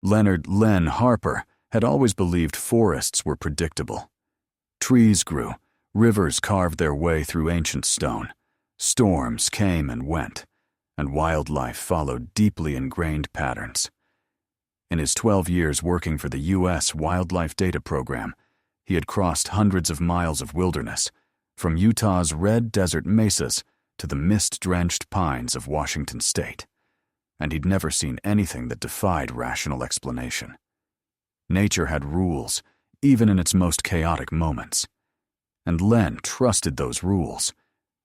Leonard "Len" Harper had always believed forests were predictable. Trees grew, rivers carved their way through ancient stone, storms came and went, and wildlife followed deeply ingrained patterns. In his 12 years working for the U.S. Wildlife Data Program, he had crossed hundreds of miles of wilderness, from Utah's red desert mesas to the mist-drenched pines of Washington state, and he'd never seen anything that defied rational explanation. Nature had rules, even in its most chaotic moments, and Len trusted those rules,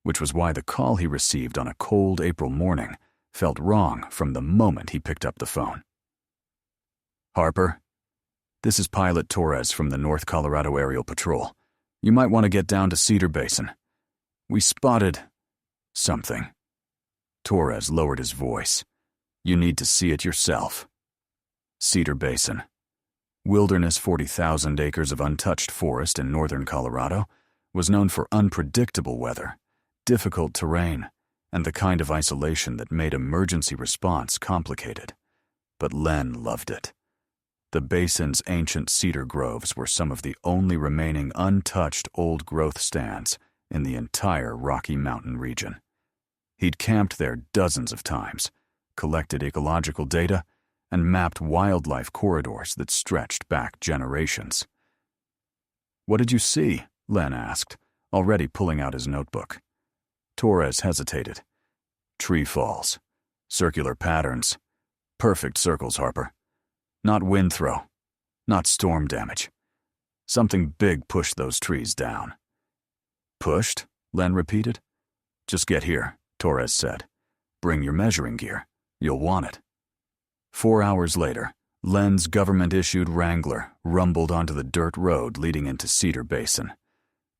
which was why the call he received on a cold April morning felt wrong from the moment he picked up the phone. "Harper, this is Pilot Torres from the North Colorado Aerial Patrol. You might want to get down to Cedar Basin. We spotted something." Torres lowered his voice. "You need to see it yourself." Cedar Basin. Wilderness, 40,000 acres of untouched forest in northern Colorado, was known for unpredictable weather, difficult terrain, and the kind of isolation that made emergency response complicated. But Len loved it. The basin's ancient cedar groves were some of the only remaining untouched old-growth stands in the entire Rocky Mountain region. He'd camped there dozens of times, collected ecological data, and mapped wildlife corridors that stretched back generations. "What did you see?" Len asked, already pulling out his notebook. Torres hesitated. "Tree falls. Circular patterns. Perfect circles, Harper. Not wind throw. Not storm damage. Something big pushed those trees down." "Pushed?" Len repeated. "Just get here," Torres said. "Bring your measuring gear. You'll want it." 4 hours later, Len's government-issued Wrangler rumbled onto the dirt road leading into Cedar Basin.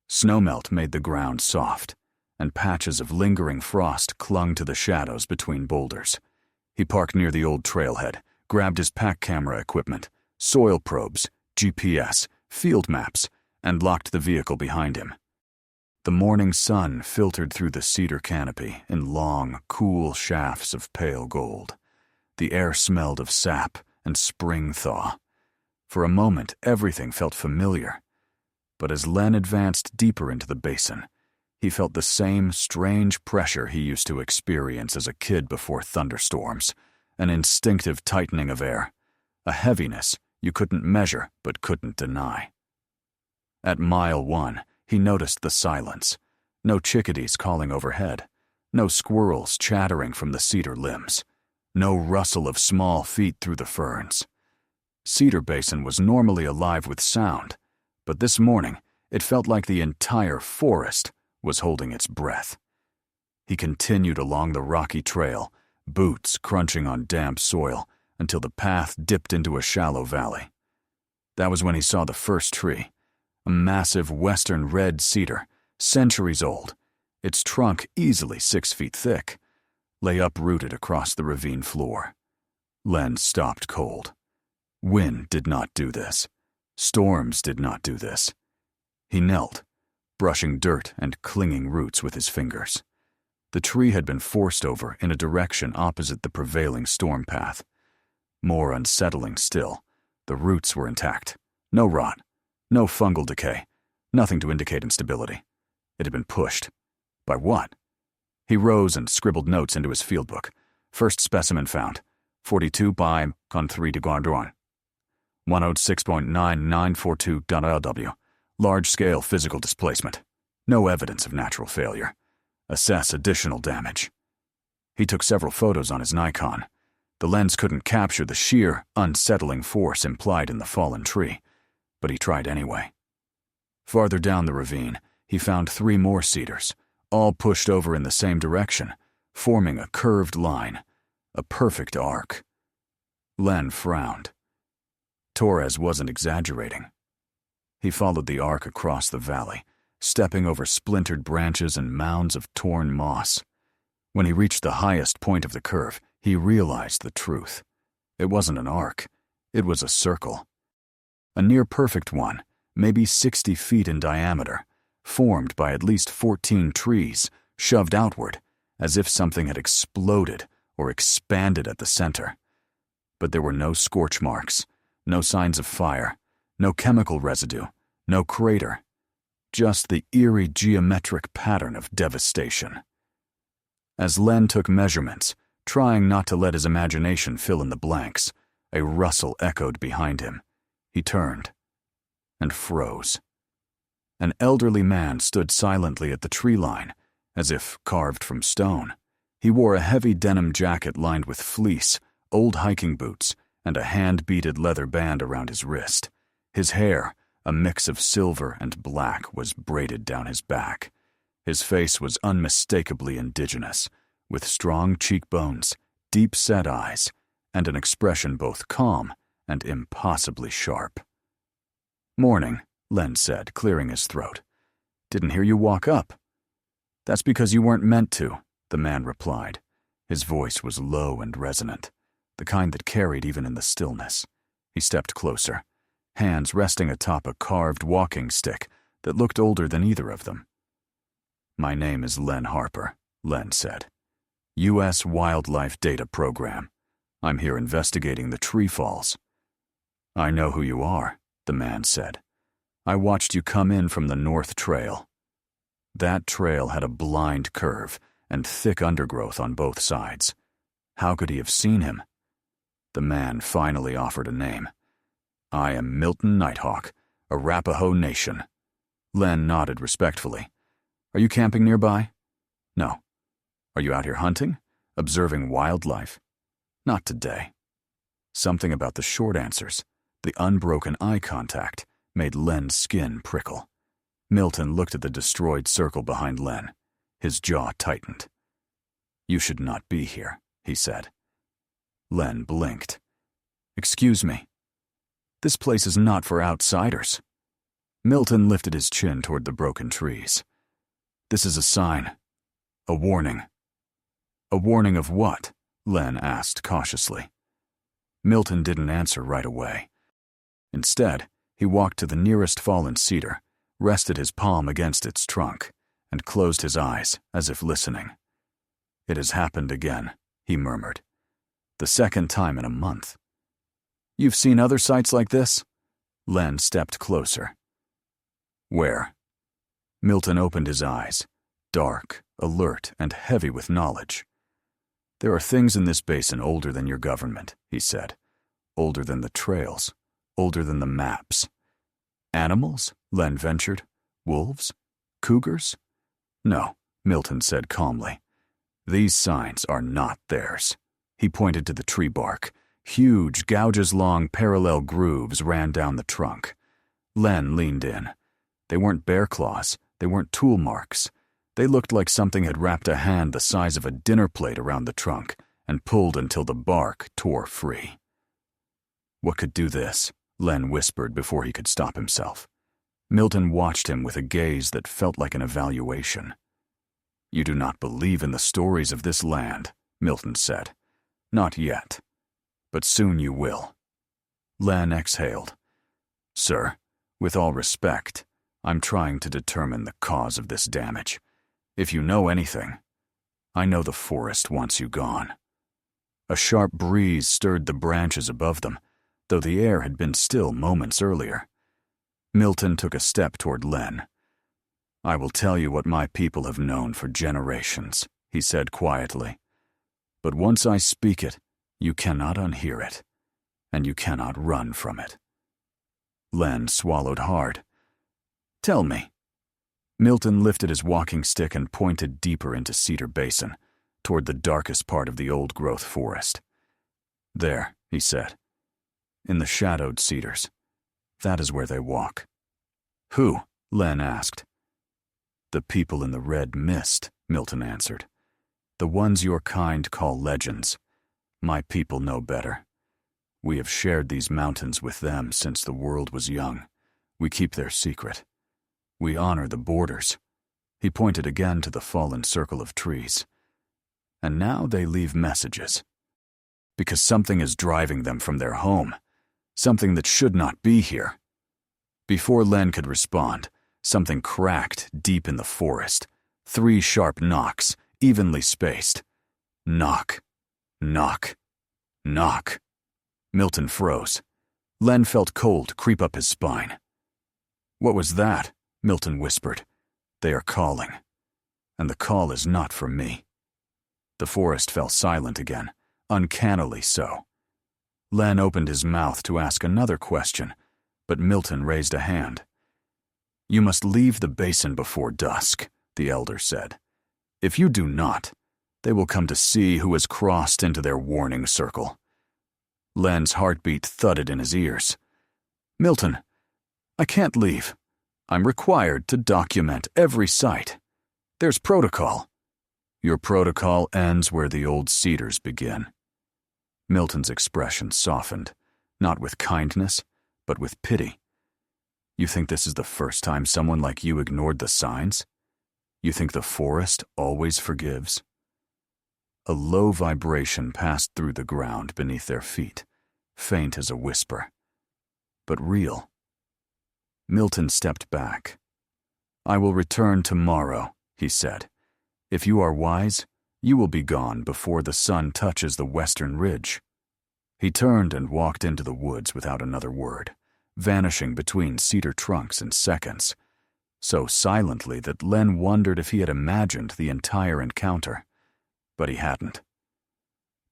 Snowmelt made the ground soft, and patches of lingering frost clung to the shadows between boulders. He parked near the old trailhead, grabbed his pack camera equipment, soil probes, GPS, field maps, and locked the vehicle behind him. The morning sun filtered through the cedar canopy in long, cool shafts of pale gold. The air smelled of sap and spring thaw. For a moment, everything felt familiar. But as Len advanced deeper into the basin, he felt the same strange pressure he used to experience as a kid before thunderstorms, an instinctive tightening of air, a heaviness you couldn't measure but couldn't deny. At mile 1, he noticed the silence. No chickadees calling overhead, no squirrels chattering from the cedar limbs, no rustle of small feet through the ferns. Cedar Basin was normally alive with sound, but this morning it felt like the entire forest was holding its breath. He continued along the rocky trail, boots crunching on damp soil, until the path dipped into a shallow valley. That was when he saw the first tree, a massive western red cedar, centuries old, its trunk easily 6 feet thick, lay uprooted across the ravine floor. Len stopped cold. Wind did not do this. Storms did not do this. He knelt, brushing dirt and clinging roots with his fingers. The tree had been forced over in a direction opposite the prevailing storm path. More unsettling still, the roots were intact. No rot, no fungal decay, nothing to indicate instability. It had been pushed. By what? He rose and scribbled notes into his field book. First specimen found, 42 by con 3 de Guardouin. 106.9942.lw. Large-scale physical displacement. No evidence of natural failure. Assess additional damage. He took several photos on his Nikon. The lens couldn't capture the sheer, unsettling force implied in the fallen tree, but he tried anyway. Farther down the ravine, he found 3 more cedars, all pushed over in the same direction, forming a curved line, a perfect arc. Len frowned. Torres wasn't exaggerating. He followed the arc across the valley, stepping over splintered branches and mounds of torn moss. When he reached the highest point of the curve, he realized the truth. It wasn't an arc. It was a circle. A near-perfect one, maybe 60 feet in diameter, formed by at least 14 trees, shoved outward, as if something had exploded or expanded at the center. but there were no scorch marks, no signs of fire, no chemical residue, no crater. Just the eerie geometric pattern of devastation. As Len took measurements, trying not to let his imagination fill in the blanks, a rustle echoed behind him. He turned and froze. An elderly man stood silently at the tree line, as if carved from stone. He wore a heavy denim jacket lined with fleece, old hiking boots, and a hand-beaded leather band around his wrist. His hair, a mix of silver and black, was braided down his back. His face was unmistakably indigenous, with strong cheekbones, deep-set eyes, and an expression both calm and impossibly sharp. "Morning," Len said, clearing his throat. "Didn't hear you walk up." "That's because you weren't meant to," the man replied. His voice was low and resonant, the kind that carried even in the stillness. He stepped closer, hands resting atop a carved walking stick that looked older than either of them. "My name is Len Harper," Len said. "U.S. Wildlife Data Program. I'm here investigating the tree falls." "I know who you are," the man said. "I watched you come in from the North Trail." That trail had a blind curve and thick undergrowth on both sides. How could he have seen him? The man finally offered a name. "I am Milton Nighthawk, Arapaho Nation." Len nodded respectfully. "Are you camping nearby?" "No." "Are you out here hunting? Observing wildlife?" "Not today." Something about the short answers, the unbroken eye contact, made Len's skin prickle. Milton looked at the destroyed circle behind Len. His jaw tightened. "You should not be here," he said. Len blinked. "Excuse me. This place is not for outsiders." Milton lifted his chin toward the broken trees. "This is a sign. A warning." "A warning of what?" Len asked cautiously. Milton didn't answer right away. Instead, he walked to the nearest fallen cedar, rested his palm against its trunk, and closed his eyes as if listening. "It has happened again," he murmured. "The second time in a month." "You've seen other sights like this?" Len stepped closer. "Where?" Milton opened his eyes, dark, alert, and heavy with knowledge. "There are things in this basin older than your government," he said. "Older than the trails, older than the maps." "Animals?" Len ventured. "Wolves? Cougars?" "No," Milton said calmly. "These signs are not theirs." He pointed to the tree bark. Huge, gouges-long parallel grooves ran down the trunk. Len leaned in. They weren't bear claws. They weren't tool marks. They looked like something had wrapped a hand the size of a dinner plate around the trunk and pulled until the bark tore free. "What could do this?" Len whispered before he could stop himself. Milton watched him with a gaze that felt like an evaluation. "You do not believe in the stories of this land," Milton said. "Not yet. But soon you will." Len exhaled. "Sir, with all respect, I'm trying to determine the cause of this damage. If you know anything, I know the forest wants you gone." A sharp breeze stirred the branches above them, though the air had been still moments earlier. Milton took a step toward Len. "I will tell you what my people have known for generations," he said quietly. "But once I speak it, you cannot unhear it, and you cannot run from it." Len swallowed hard. "Tell me." Milton lifted his walking stick and pointed deeper into Cedar Basin, toward the darkest part of the old-growth forest. "There," he said. "In the shadowed cedars. That is where they walk." "Who?" Len asked. "The people in the red mist," Milton answered. "The ones your kind call legends. My people know better. We have shared these mountains with them since the world was young. We keep their secret. We honor the borders." He pointed again to the fallen circle of trees. "And now they leave messages. Because something is driving them from their home. Something that should not be here." Before Len could respond, something cracked deep in the forest. 3 sharp knocks, evenly spaced. Knock, knock, knock. Milton froze. Len felt cold creep up his spine. "What was that?" Milton whispered. "They are calling. And the call is not for me." The forest fell silent again, uncannily so. Len opened his mouth to ask another question, but Milton raised a hand. "You must leave the basin before dusk," the elder said. "If you do not, they will come to see who has crossed into their warning circle." Len's heartbeat thudded in his ears. "Milton, I can't leave. I'm required to document every site. There's protocol." "Your protocol ends where the old cedars begin." Milton's expression softened, not with kindness, but with pity. "You think this is the first time someone like you ignored the signs? You think the forest always forgives?" A low vibration passed through the ground beneath their feet, faint as a whisper, but real. Milton stepped back. "I will return tomorrow," he said. "If you are wise, you will be gone before the sun touches the western ridge." He turned and walked into the woods without another word, vanishing between cedar trunks in seconds, so silently that Len wondered if he had imagined the entire encounter. But he hadn't.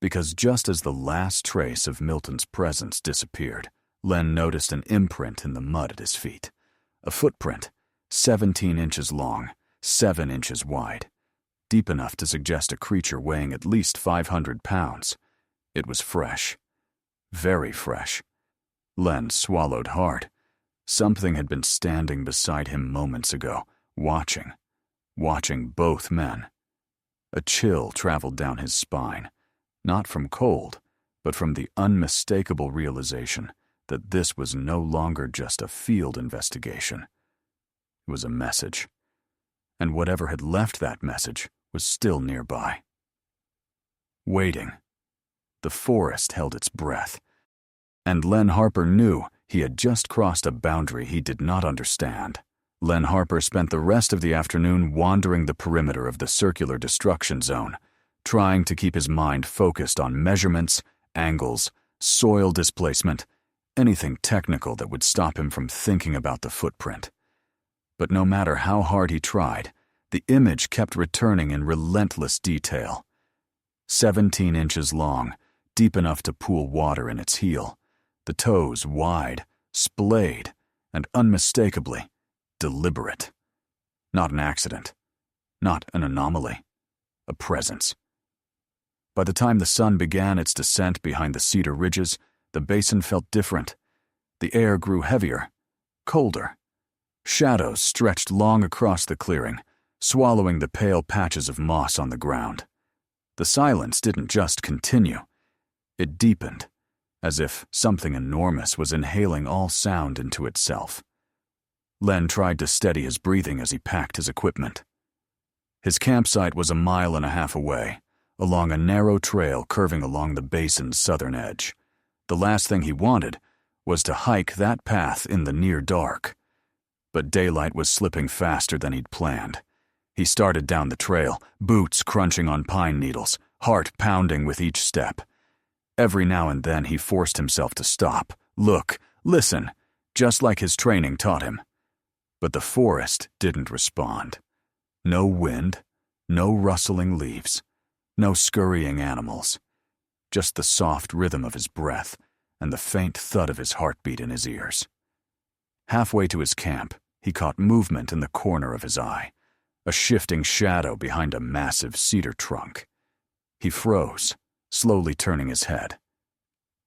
Because just as the last trace of Milton's presence disappeared, Len noticed an imprint in the mud at his feet. A footprint, 17 inches long, 7 inches wide, deep enough to suggest a creature weighing at least 500 pounds. It was fresh. Very fresh. Len swallowed hard. Something had been standing beside him moments ago, watching both men. A chill traveled down his spine, not from cold, but from the unmistakable realization that this was no longer just a field investigation. It was a message, and whatever had left that message was still nearby. Waiting. The forest held its breath, and Len Harper knew he had just crossed a boundary he did not understand. Len Harper spent the rest of the afternoon wandering the perimeter of the circular destruction zone, trying to keep his mind focused on measurements, angles, soil displacement, anything technical that would stop him from thinking about the footprint. But no matter how hard he tried, the image kept returning in relentless detail. 17 inches long, deep enough to pool water in its heel, the toes wide, splayed, and unmistakably deliberate. Not an accident. Not an anomaly. A presence. By the time the sun began its descent behind the cedar ridges, the basin felt different. The air grew heavier, colder. Shadows stretched long across the clearing, swallowing the pale patches of moss on the ground. The silence didn't just continue. It deepened, as if something enormous was inhaling all sound into itself. Len tried to steady his breathing as he packed his equipment. His campsite was 1.5 miles away, along a narrow trail curving along the basin's southern edge. The last thing he wanted was to hike that path in the near dark. But daylight was slipping faster than he'd planned. He started down the trail, boots crunching on pine needles, heart pounding with each step. Every now and then he forced himself to stop, look, listen, just like his training taught him. But the forest didn't respond. No wind, no rustling leaves, no scurrying animals. Just the soft rhythm of his breath and the faint thud of his heartbeat in his ears. Halfway to his camp, he caught movement in the corner of his eye, a shifting shadow behind a massive cedar trunk. He froze, slowly turning his head.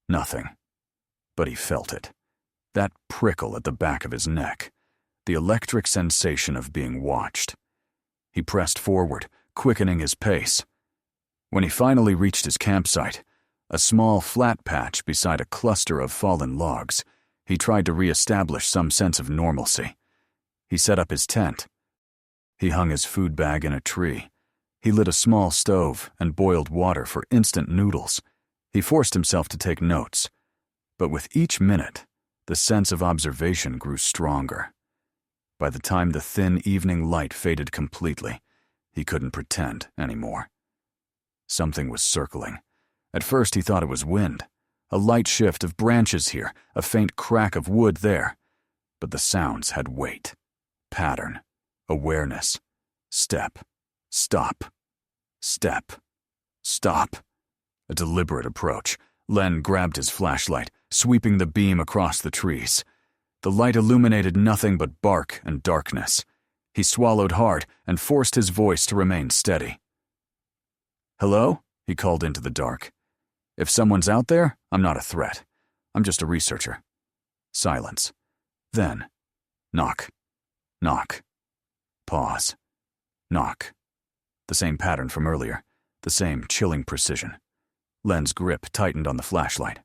Nothing. But he felt it. That prickle at the back of his neck. The electric sensation of being watched. He pressed forward, quickening his pace. When he finally reached his campsite, a small flat patch beside a cluster of fallen logs, he tried to re-establish some sense of normalcy. He set up his tent. He hung his food bag in a tree. He lit a small stove and boiled water for instant noodles. He forced himself to take notes. But with each minute, the sense of observation grew stronger. By the time the thin evening light faded completely, he couldn't pretend anymore. Something was circling. At first he thought it was wind, A light shift of branches here, a faint crack of wood there. But the sounds had weight, pattern, awareness. Step, stop, step, stop. A deliberate approach. Len grabbed his flashlight, sweeping the beam across the trees. The light illuminated nothing but bark and darkness. He swallowed hard and forced his voice to remain steady. "Hello?" he called into the dark. "If someone's out there, I'm not a threat. I'm just a researcher." Silence. Then, knock, knock, pause, knock. The same pattern from earlier, the same chilling precision. Len's grip tightened on the flashlight.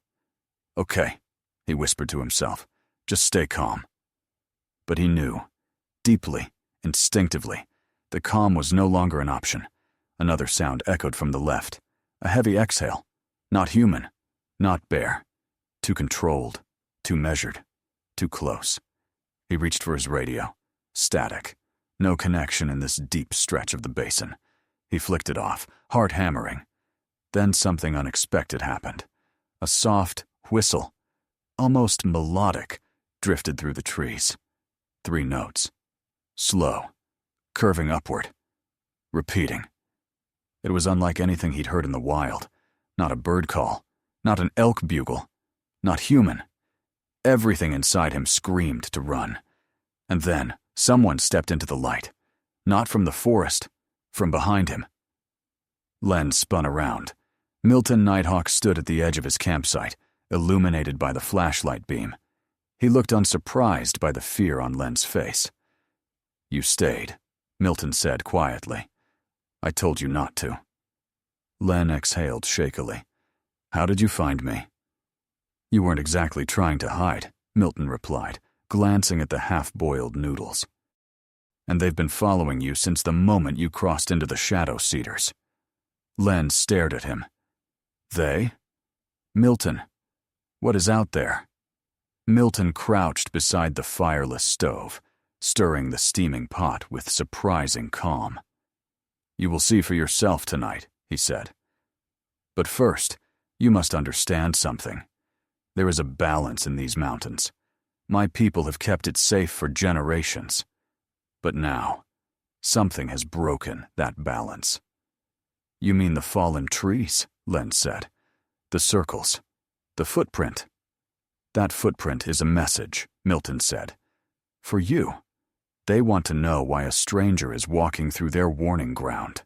"Okay," he whispered to himself. "Just stay calm." But he knew, deeply, instinctively, the calm was no longer an option. Another sound echoed from the left. A heavy exhale. Not human. Not bear. Too controlled. Too measured. Too close. He reached for his radio. Static. No connection in this deep stretch of the basin. He flicked it off, heart hammering. Then something unexpected happened. A soft whistle, almost melodic, drifted through the trees. 3 notes. Slow. Curving upward. Repeating. It was unlike anything he'd heard in the wild. Not a bird call. Not an elk bugle. Not human. Everything inside him screamed to run. And then someone stepped into the light. Not from the forest. From behind him. Len spun around. Milton Nighthawk stood at the edge of his campsite, illuminated by the flashlight beam. He looked unsurprised by the fear on Len's face. "You stayed," Milton said quietly. "I told you not to." Len exhaled shakily. "How did you find me?" "You weren't exactly trying to hide," Milton replied, glancing at the half-boiled noodles. "And they've been following you since the moment you crossed into the Shadow Cedars." Len stared at him. "They?" "Milton. What is out there?" Milton crouched beside the fireless stove, stirring the steaming pot with surprising calm. "You will see for yourself tonight," he said. "But first, you must understand something. There is a balance in these mountains. My people have kept it safe for generations. But now, something has broken that balance." "You mean the fallen trees?" Len said. "The circles. The footprint." "That footprint is a message," Milton said. "For you. They want to know why a stranger is walking through their warning ground."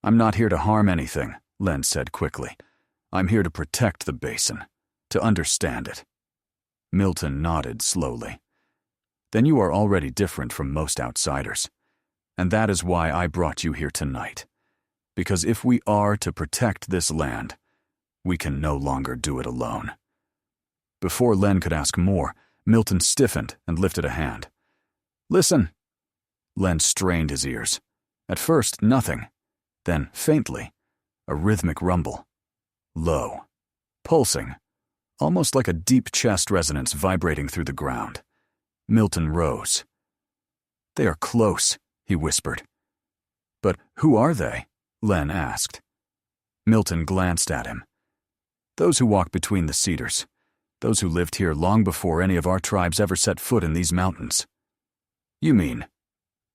"I'm not here to harm anything," Len said quickly. "I'm here to protect the basin, to understand it." Milton nodded slowly. "Then you are already different from most outsiders. And that is why I brought you here tonight. Because if we are to protect this land, we can no longer do it alone." Before Len could ask more, Milton stiffened and lifted a hand. "Listen." Len strained his ears. At first, nothing. Then, faintly, a rhythmic rumble. Low. Pulsing. Almost like a deep chest resonance vibrating through the ground. Milton rose. "They are close," he whispered. "But who are they?" Len asked. Milton glanced at him. "Those who walk between the cedars. Those who lived here long before any of our tribes ever set foot in these mountains." "You mean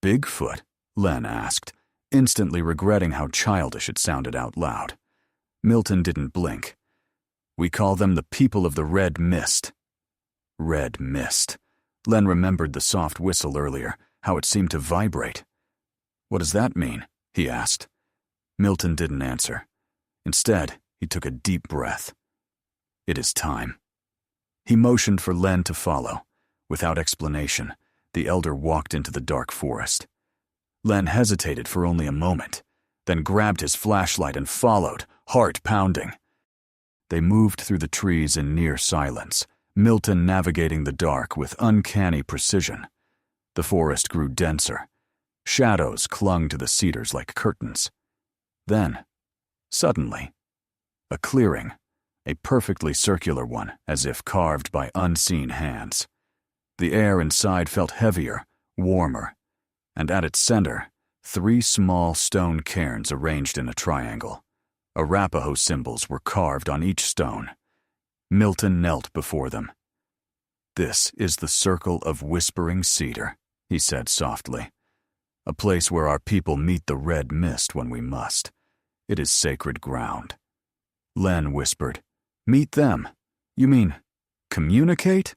Bigfoot?" Len asked, instantly regretting how childish it sounded out loud. Milton didn't blink. "We call them the people of the Red Mist." Red Mist. Len remembered the soft whistle earlier, how it seemed to vibrate. "What does that mean?" he asked. Milton didn't answer. Instead, he took a deep breath. "It is time." He motioned for Len to follow. Without explanation, the elder walked into the dark forest. Len hesitated for only a moment, then grabbed his flashlight and followed, heart pounding. They moved through the trees in near silence, Milton navigating the dark with uncanny precision. The forest grew denser. Shadows clung to the cedars like curtains. Then, suddenly, a clearing, a perfectly circular one, as if carved by unseen hands. The air inside felt heavier, warmer, and at its center, 3 small stone cairns arranged in a triangle. Arapaho symbols were carved on each stone. Milton knelt before them. "This is the Circle of Whispering Cedar," he said softly. "A place where our people meet the red mist when we must. It is sacred ground." Len whispered, "Meet them? You mean, communicate?"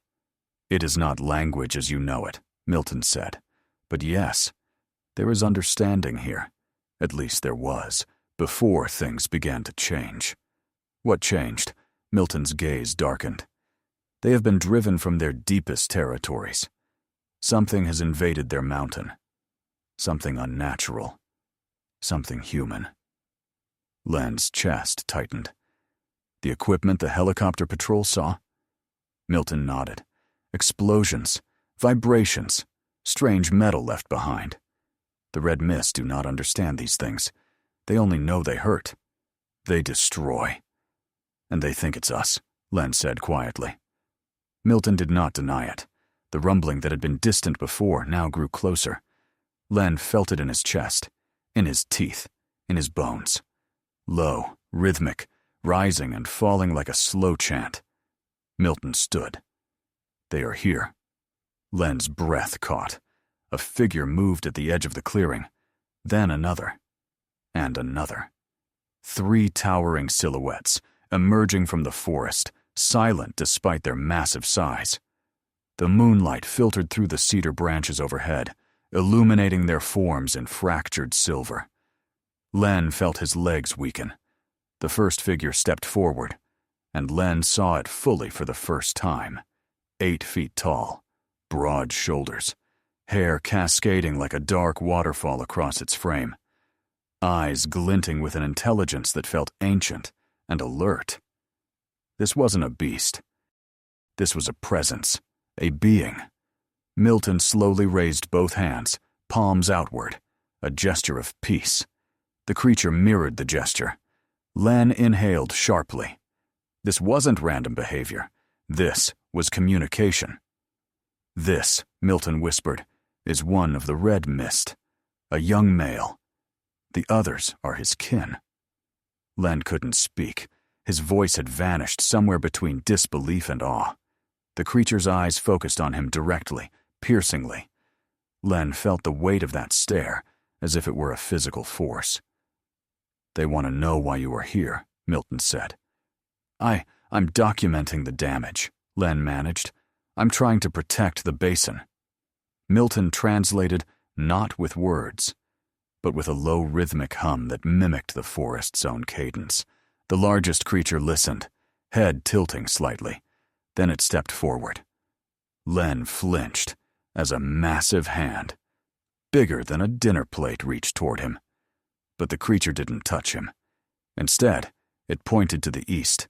"It is not language as you know it," Milton said. "But yes, there is understanding here. At least there was, before things began to change." "What changed?" Milton's gaze darkened. "They have been driven from their deepest territories. Something has invaded their mountain. Something unnatural. Something human." Len's chest tightened. "The equipment the helicopter patrol saw?" Milton nodded. "Explosions, vibrations, strange metal left behind. The red mist do not understand these things. They only know they hurt. They destroy. And they think it's us," Len said quietly. Milton did not deny it. The rumbling that had been distant before now grew closer. Len felt it in his chest, in his teeth, in his bones. Low, rhythmic, rising and falling like a slow chant. Milton stood. "They are here." Len's breath caught. A figure moved at the edge of the clearing. Then another. And another. 3 towering silhouettes, emerging from the forest, silent despite their massive size. The moonlight filtered through the cedar branches overhead, illuminating their forms in fractured silver. Len felt his legs weaken. The first figure stepped forward, and Len saw it fully for the first time. 8 feet tall, broad shoulders, hair cascading like a dark waterfall across its frame, eyes glinting with an intelligence that felt ancient and alert. This wasn't a beast. This was a presence, a being. Milton slowly raised both hands, palms outward, a gesture of peace. The creature mirrored the gesture. Len inhaled sharply. This wasn't random behavior. This was communication. "This," Milton whispered, "is one of the red mist, a young male. The others are his kin." Len couldn't speak. His voice had vanished somewhere between disbelief and awe. The creature's eyes focused on him directly, piercingly. Len felt the weight of that stare, as if it were a physical force. "They want to know why you are here," Milton said. I'm documenting the damage," Len managed. "I'm trying to protect the basin." Milton translated, not with words, but with a low rhythmic hum that mimicked the forest's own cadence. The largest creature listened, head tilting slightly. Then it stepped forward. Len flinched as a massive hand, bigger than a dinner plate, reached toward him. But the creature didn't touch him. Instead, it pointed to the east,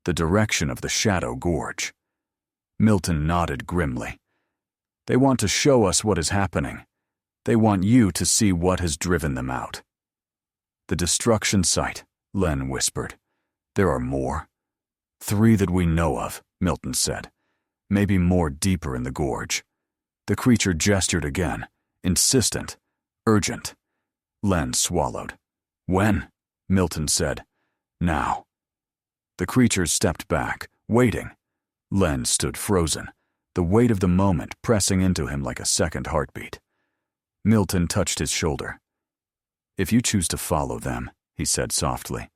the direction of the Shadow Gorge. Milton nodded grimly. "They want to show us what is happening. They want you to see what has driven them out." "The destruction site," Len whispered. "There are more." 3 that we know of," Milton said. "Maybe more deeper in the gorge." The creature gestured again, insistent, urgent. Len swallowed. "When?" Milton said. "Now." The creatures stepped back, waiting. Len stood frozen, the weight of the moment pressing into him like a second heartbeat. Milton touched his shoulder. "If you choose to follow them," he said softly,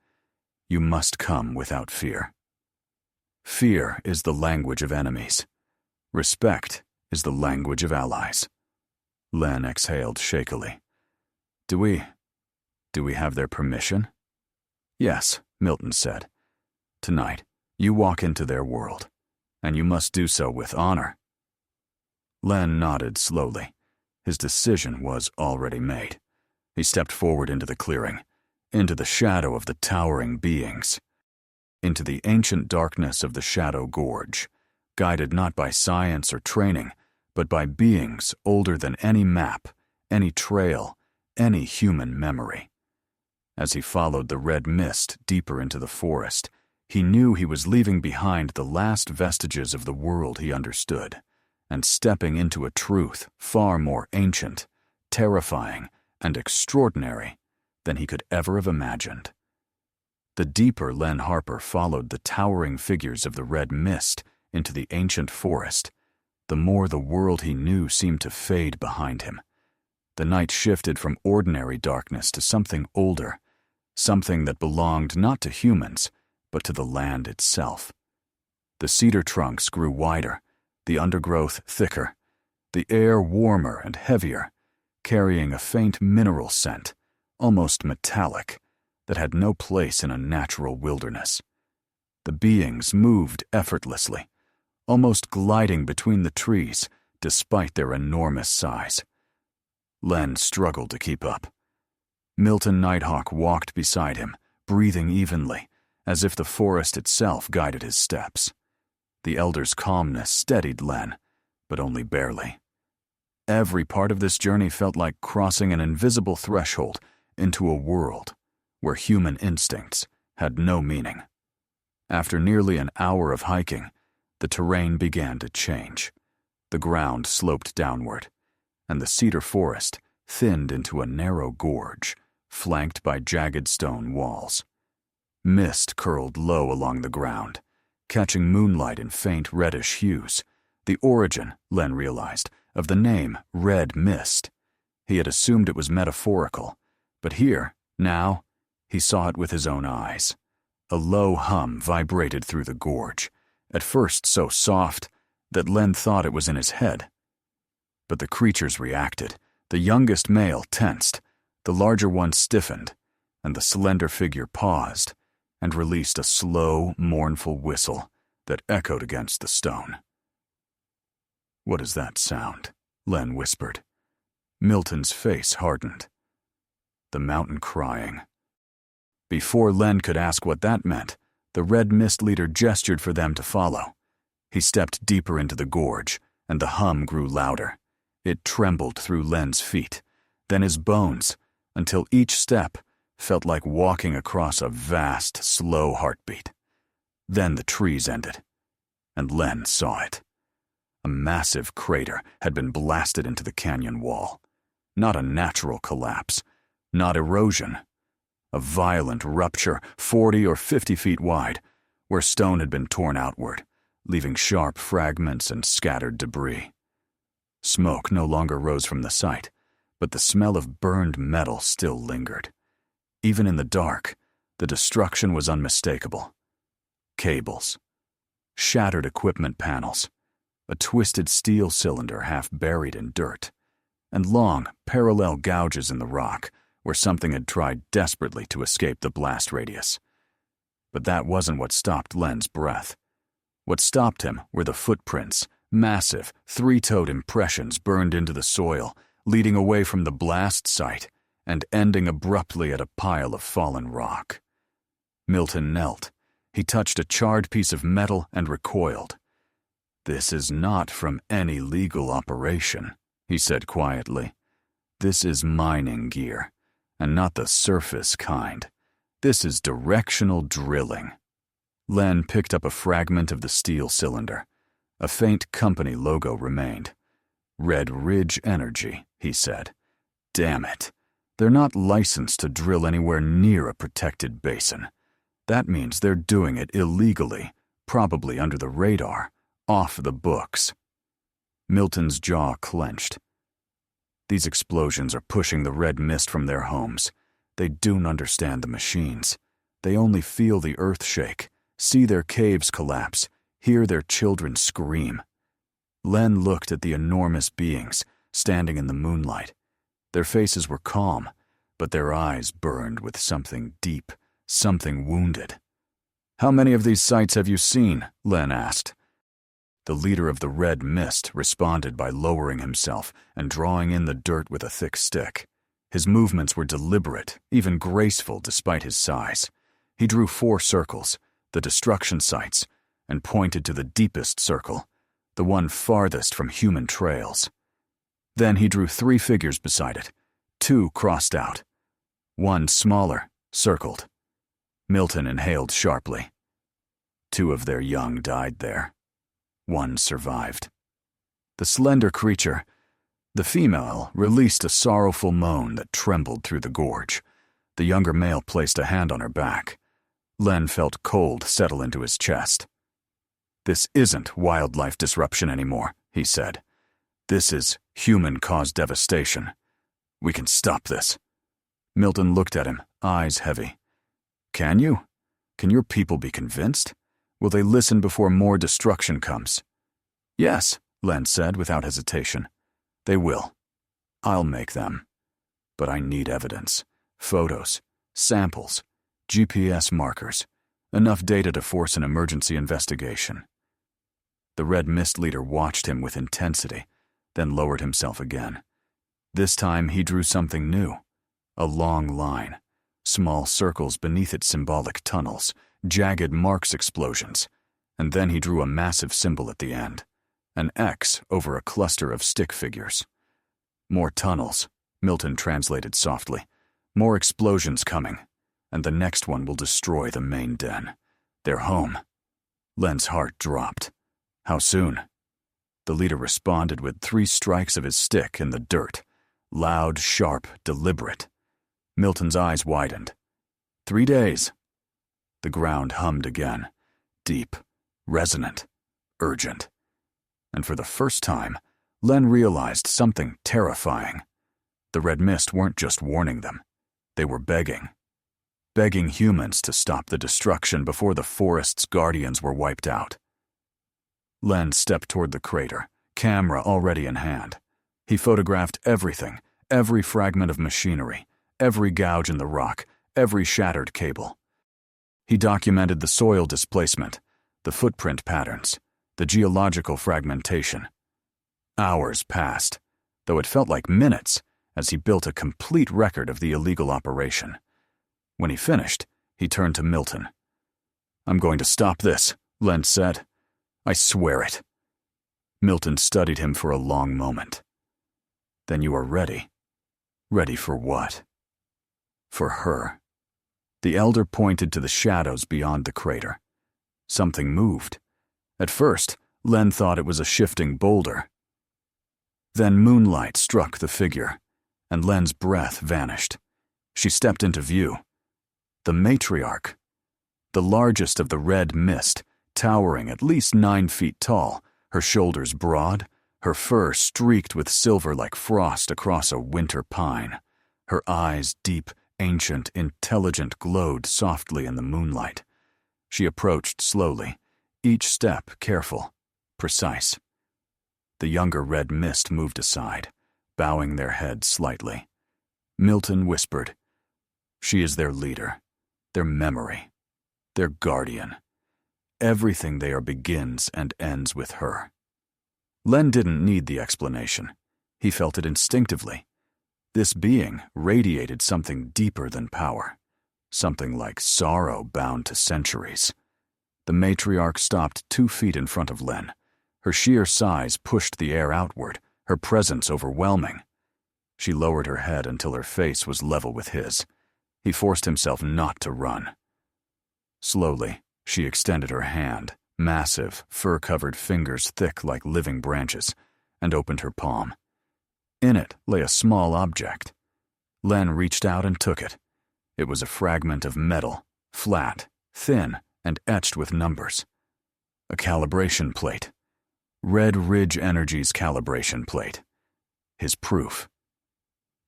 "you must come without fear. Fear is the language of enemies. Respect is the language of allies." Len exhaled shakily. Do we have their permission?" "Yes," Milton said. "Tonight, you walk into their world, and you must do so with honor." Len nodded slowly. His decision was already made. He stepped forward into the clearing, into the shadow of the towering beings, into the ancient darkness of the Shadow Gorge, guided not by science or training, but by beings older than any map, any trail, any human memory. As he followed the red mist deeper into the forest, he knew he was leaving behind the last vestiges of the world he understood, and stepping into a truth far more ancient, terrifying, and extraordinary than he could ever have imagined. The deeper Len Harper followed the towering figures of the red mist into the ancient forest, the more the world he knew seemed to fade behind him. The night shifted from ordinary darkness to something older, something that belonged not to humans, but to the land itself. The cedar trunks grew wider, the undergrowth thicker, the air warmer and heavier, carrying a faint mineral scent, almost metallic, that had no place in a natural wilderness. The beings moved effortlessly, almost gliding between the trees despite their enormous size. Len struggled to keep up. Milton Nighthawk walked beside him, breathing evenly, as if the forest itself guided his steps. The elder's calmness steadied Len, but only barely. Every part of this journey felt like crossing an invisible threshold into a world where human instincts had no meaning. After nearly an hour of hiking, the terrain began to change. The ground sloped downward, and the cedar forest thinned into a narrow gorge, flanked by jagged stone walls. Mist curled low along the ground, catching moonlight in faint reddish hues, the origin, Len realized, of the name Red Mist. He had assumed it was metaphorical, but here, now, he saw it with his own eyes. A low hum vibrated through the gorge, at first so soft that Len thought it was in his head. But the creatures reacted. The youngest male tensed, the larger one stiffened, and the slender figure paused and released a slow, mournful whistle that echoed against the stone. "What is that sound?" Len whispered. Milton's face hardened. "The mountain crying." Before Len could ask what that meant, the Red Mist leader gestured for them to follow. He stepped deeper into the gorge, and the hum grew louder. It trembled through Len's feet, then his bones, until each step felt like walking across a vast, slow heartbeat. Then the trees ended, and Len saw it. A massive crater had been blasted into the canyon wall. Not a natural collapse, not erosion. A violent rupture 40 or 50 feet wide, where stone had been torn outward, leaving sharp fragments and scattered debris. Smoke no longer rose from the site, but the smell of burned metal still lingered. Even in the dark, the destruction was unmistakable. Cables, shattered equipment panels, a twisted steel cylinder half buried in dirt, and long, parallel gouges in the rock where something had tried desperately to escape the blast radius. But that wasn't what stopped Len's breath. What stopped him were the footprints, massive, three-toed impressions burned into the soil, leading away from the blast site and ending abruptly at a pile of fallen rock. Milton knelt. He touched a charred piece of metal and recoiled. "This is not from any legal operation," he said quietly. "This is mining gear, and not the surface kind. This is directional drilling." Len picked up a fragment of the steel cylinder. A faint company logo remained. "Red Ridge Energy," he said. "Damn it. They're not licensed to drill anywhere near a protected basin. That means they're doing it illegally, probably under the radar, off the books." Milton's jaw clenched. These explosions are pushing the red mist from their homes. They don't understand the machines. They only feel the earth shake, see their caves collapse, hear their children scream. Len looked at the enormous beings standing in the moonlight. Their faces were calm, but their eyes burned with something deep, something wounded. "How many of these sites have you seen?" Len asked. The leader of the Red Mist responded by lowering himself and drawing in the dirt with a thick stick. His movements were deliberate, even graceful despite his size. He drew 4 circles, the destruction sites, and pointed to the deepest circle, the one farthest from human trails. Then he drew 3 figures beside it, 2 crossed out. One smaller, circled. Milton inhaled sharply. 2 of their young died there. 1 survived. The slender creature, the female, released a sorrowful moan that trembled through the gorge. The younger male placed a hand on her back. Len felt cold settle into his chest. "This isn't wildlife disruption anymore," he said. "This is human-caused devastation. We can stop this." Milton looked at him, eyes heavy. "Can you? Can your people be convinced? Will they listen before more destruction comes?" "Yes," Len said without hesitation. "They will. I'll make them. But I need evidence. Photos, samples, GPS markers, enough data to force an emergency investigation." The Red Mist leader watched him with intensity, then lowered himself again. This time he drew something new. A long line, small circles beneath its symbolic tunnels, jagged marks explosions, and then he drew a massive symbol at the end, an X over a cluster of stick figures. "More tunnels," Milton translated softly. "More explosions coming, and the next one will destroy the main den. Their home." Len's heart dropped. "How soon?" The leader responded with 3 strikes of his stick in the dirt, loud, sharp, deliberate. Milton's eyes widened. 3 days. The ground hummed again, deep, resonant, urgent. And for the first time, Len realized something terrifying. The Red Mist weren't just warning them. They were begging humans to stop the destruction before the forest's guardians were wiped out. Len stepped toward the crater, camera already in hand. He photographed everything, every fragment of machinery, every gouge in the rock, every shattered cable. He documented the soil displacement, the footprint patterns, the geological fragmentation. Hours passed, though it felt like minutes, as he built a complete record of the illegal operation. When he finished, he turned to Milton. "I'm going to stop this," Len said. "I swear it." Milton studied him for a long moment. "Then you are ready. Ready for what?" "For her." The elder pointed to the shadows beyond the crater. Something moved. At first, Len thought it was a shifting boulder. Then moonlight struck the figure, and Len's breath vanished. She stepped into view. The matriarch. The largest of the Red Mist, towering at least 9 feet tall, her shoulders broad, her fur streaked with silver like frost across a winter pine. Her eyes, deep, ancient, intelligent, glowed softly in the moonlight. She approached slowly, each step careful, precise. The younger Red Mist moved aside, bowing their heads slightly. Milton whispered, "She is their leader, their memory, their guardian. Everything they are begins and ends with her." Len didn't need the explanation. He felt it instinctively. This being radiated something deeper than power, something like sorrow bound to centuries. The matriarch stopped 2 feet in front of Len. Her sheer size pushed the air outward, her presence overwhelming. She lowered her head until her face was level with his. He forced himself not to run. Slowly, she extended her hand, massive, fur-covered fingers thick like living branches, and opened her palm. In it lay a small object. Len reached out and took it. It was a fragment of metal, flat, thin, and etched with numbers. A calibration plate. Red Ridge Energy's calibration plate. His proof.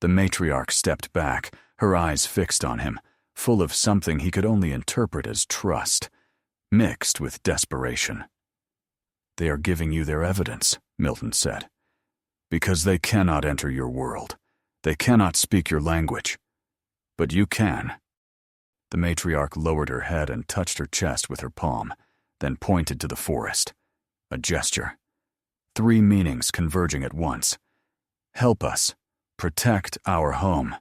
The matriarch stepped back, her eyes fixed on him, full of something he could only interpret as trust, mixed with desperation. "They are giving you their evidence," Milton said. "Because they cannot enter your world. They cannot speak your language. But you can." The matriarch lowered her head and touched her chest with her palm, then pointed to the forest. A gesture. 3 meanings converging at once. Help us. Protect our home.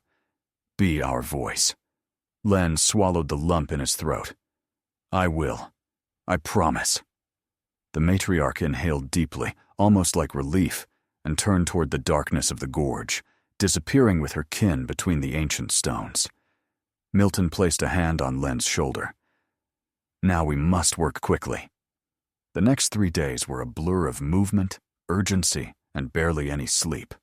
Be our voice. Len swallowed the lump in his throat. "I will. I promise." The matriarch inhaled deeply, almost like relief, and turned toward the darkness of the gorge, disappearing with her kin between the ancient stones. Milton placed a hand on Len's shoulder. "Now we must work quickly." The next 3 days were a blur of movement, urgency, and barely any sleep.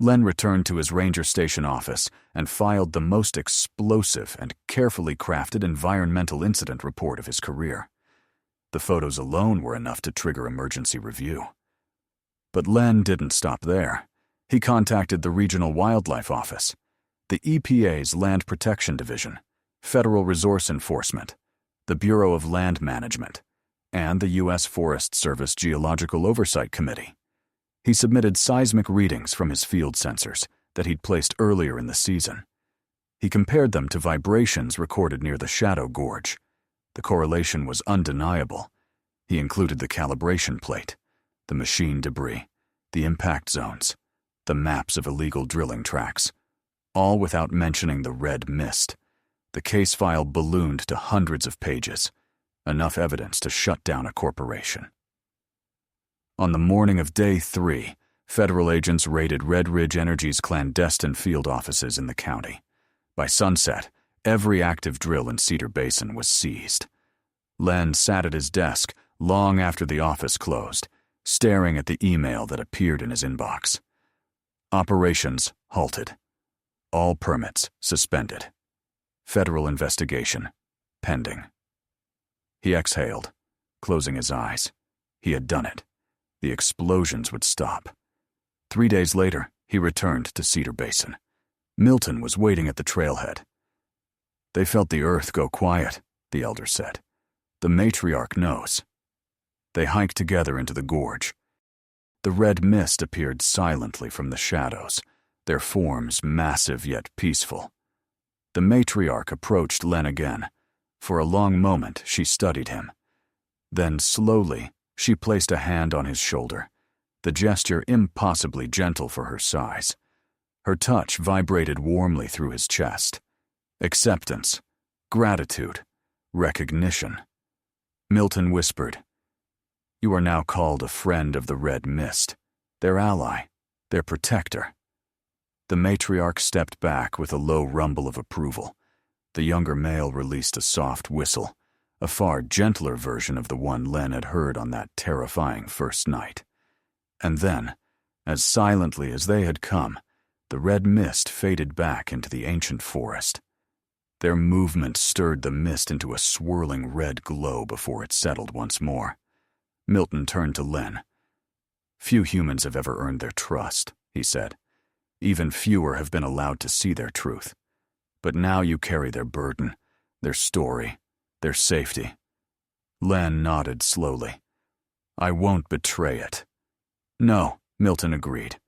Len returned to his ranger station office and filed the most explosive and carefully crafted environmental incident report of his career. The photos alone were enough to trigger emergency review. But Len didn't stop there. He contacted the Regional Wildlife Office, the EPA's Land Protection Division, Federal Resource Enforcement, the Bureau of Land Management, and the U.S. Forest Service Geological Oversight Committee. He submitted seismic readings from his field sensors that he'd placed earlier in the season. He compared them to vibrations recorded near the Shadow Gorge. The correlation was undeniable. He included the calibration plate, the machine debris, the impact zones, the maps of illegal drilling tracks, all without mentioning the red mist. The case file ballooned to hundreds of pages, enough evidence to shut down a corporation. On the morning of Day 3, federal agents raided Red Ridge Energy's clandestine field offices in the county. By sunset, every active drill in Cedar Basin was seized. Len sat at his desk long after the office closed, staring at the email that appeared in his inbox. Operations halted. All permits suspended. Federal investigation pending. He exhaled, closing his eyes. He had done it. The explosions would stop. 3 days later, he returned to Cedar Basin. Milton was waiting at the trailhead. They felt the earth go quiet, the elder said. The matriarch knows. They hiked together into the gorge. The red mist appeared silently from the shadows, their forms massive yet peaceful. The matriarch approached Len again. For a long moment, she studied him. Then, slowly, she placed a hand on his shoulder, the gesture impossibly gentle for her size. Her touch vibrated warmly through his chest. Acceptance, gratitude, recognition. Milton whispered, "You are now called a friend of the Red Mist, their ally, their protector." The matriarch stepped back with a low rumble of approval. The younger male released a soft whistle, a far gentler version of the one Len had heard on that terrifying first night. And then, as silently as they had come, the red mist faded back into the ancient forest. Their movement stirred the mist into a swirling red glow before it settled once more. Milton turned to Len. "Few humans have ever earned their trust," he said. "Even fewer have been allowed to see their truth. But now you carry their burden, their story, their safety." Len nodded slowly. "I won't betray it." "No," Milton agreed.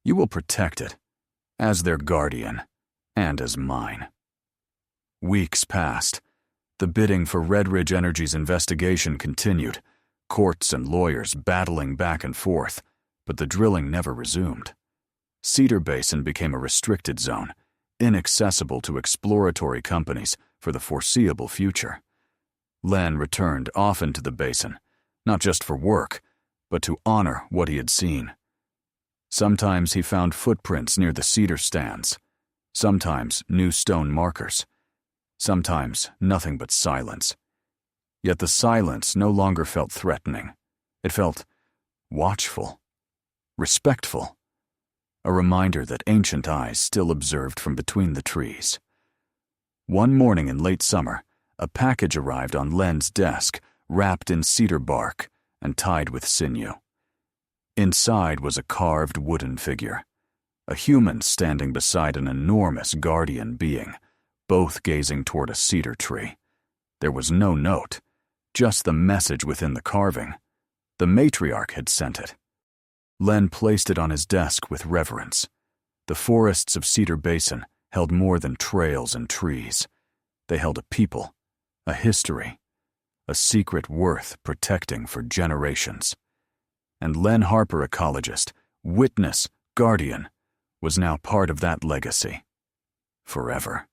"You will protect it, as their guardian, and as mine." Weeks passed. The bidding for Red Ridge Energy's investigation continued, courts and lawyers battling back and forth, but the drilling never resumed. Cedar Basin became a restricted zone, inaccessible to exploratory companies for the foreseeable future. Len returned often to the basin, not just for work, but to honor what he had seen. Sometimes he found footprints near the cedar stands, sometimes new stone markers, sometimes nothing but silence. Yet the silence no longer felt threatening. It felt watchful, respectful, a reminder that ancient eyes still observed from between the trees. One morning in late summer, a package arrived on Len's desk, wrapped in cedar bark and tied with sinew. Inside was a carved wooden figure, a human standing beside an enormous guardian being, both gazing toward a cedar tree. There was no note, just the message within the carving. The matriarch had sent it. Len placed it on his desk with reverence. The forests of Cedar Basin held more than trails and trees. They held a people, a history, a secret worth protecting for generations. And Len Harper, ecologist, witness, guardian, was now part of that legacy. Forever.